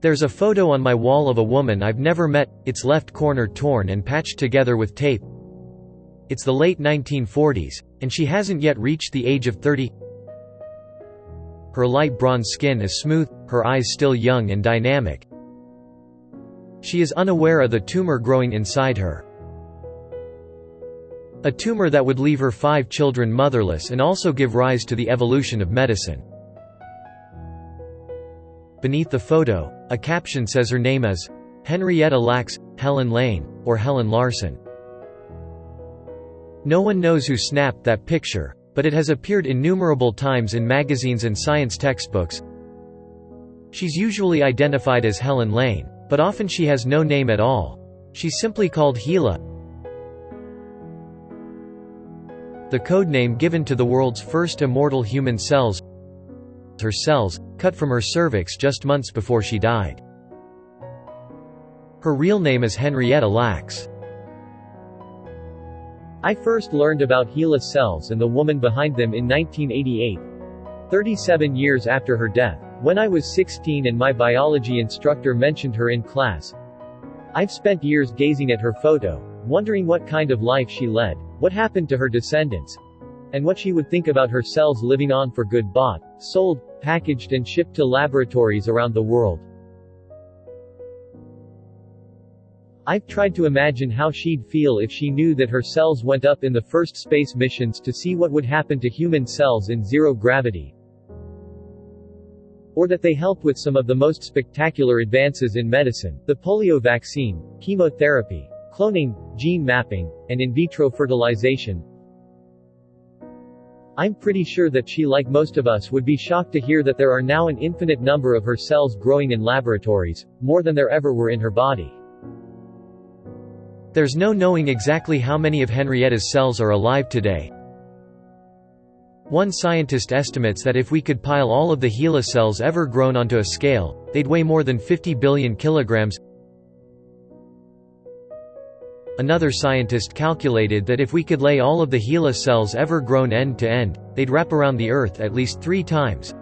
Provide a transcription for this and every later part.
There's a photo on my wall of a woman I've never met, its left corner torn and patched together with tape. It's the late 1940s, and she hasn't yet reached the age of 30. Her light bronze skin is smooth, her eyes still young and dynamic. She is unaware of the tumor growing inside her. A tumor that would leave her 5 children motherless and also give rise to the evolution of medicine. Beneath the photo, a caption says her name is Henrietta Lacks, Helen Lane, or Helen Larson. No one knows who snapped that picture, but it has appeared innumerable times in magazines and science textbooks. She's usually identified as Helen Lane, but often she has no name at all. She's simply called Hela, the codename given to the world's first immortal human cells. Her cells, cut from her cervix just months before she died. Her real name is Henrietta Lacks. I first learned about Hela cells and the woman behind them in 1988, 37 years after her death, when I was 16 and my biology instructor mentioned her in class. I've spent years gazing at her photo, wondering what kind of life she led, what happened to her descendants, and what she would think about her cells living on for good, bought, sold, packaged and shipped to laboratories around the world. I've tried to imagine how she'd feel if she knew that her cells went up in the first space missions to see what would happen to human cells in zero gravity, or that they helped with some of the most spectacular advances in medicine, the polio vaccine, chemotherapy, cloning, gene mapping, and in vitro fertilization. I'm pretty sure that she, like most of us, would be shocked to hear that there are now an infinite number of her cells growing in laboratories, more than there ever were in her body. There's no knowing exactly how many of Henrietta's cells are alive today. One scientist estimates that if we could pile all of the Hela cells ever grown onto a scale, they'd weigh more than 50 billion kilograms. Another scientist calculated that if we could lay all of the Hela cells ever grown end to end, they'd wrap around the Earth at least 3 times.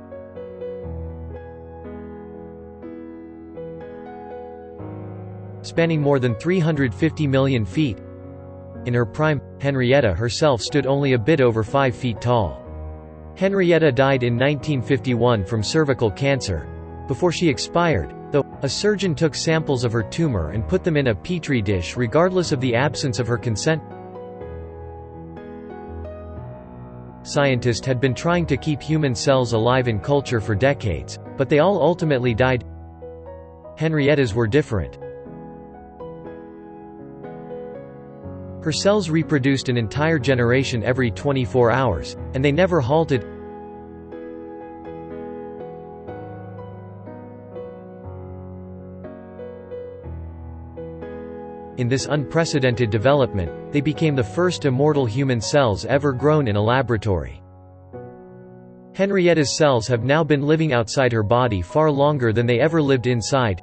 Spanning more than 350 million feet. In her prime, Henrietta herself stood only a bit over 5 feet tall. Henrietta died in 1951 from cervical cancer. Before she expired, though, a surgeon took samples of her tumor and put them in a petri dish regardless of the absence of her consent. Scientists had been trying to keep human cells alive in culture for decades, but they all ultimately died. Henrietta's were different. Her cells reproduced an entire generation every 24 hours, and they never halted. In this unprecedented development, they became the first immortal human cells ever grown in a laboratory. Henrietta's cells have now been living outside her body far longer than they ever lived inside.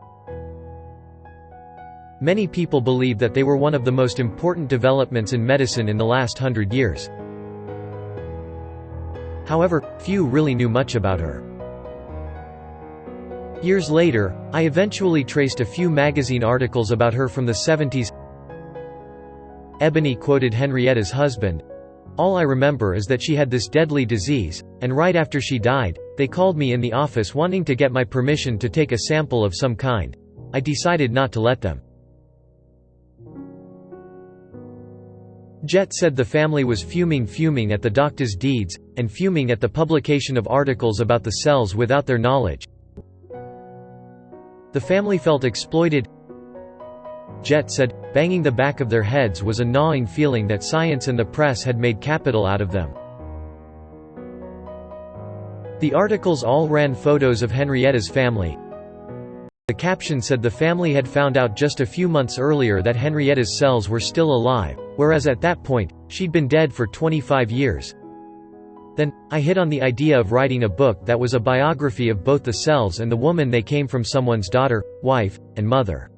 Many people believe that they were one of the most important developments in medicine in the last 100 years. However, few really knew much about her. Years later, I eventually traced a few magazine articles about her from the 70s. Ebony quoted Henrietta's husband, "All I remember is that she had this deadly disease, and right after she died, they called me in the office wanting to get my permission to take a sample of some kind. I decided not to let them." Jet said the family was fuming at the doctor's deeds, and fuming at the publication of articles about the cells without their knowledge. The family felt exploited. Jet said, banging the back of their heads was a gnawing feeling that science and the press had made capital out of them. The articles all ran photos of Henrietta's family. The caption said the family had found out just a few months earlier that Henrietta's cells were still alive, whereas at that point, she'd been dead for 25 years. Then, I hit on the idea of writing a book that was a biography of both the cells and the woman they came from, someone's daughter, wife, and mother.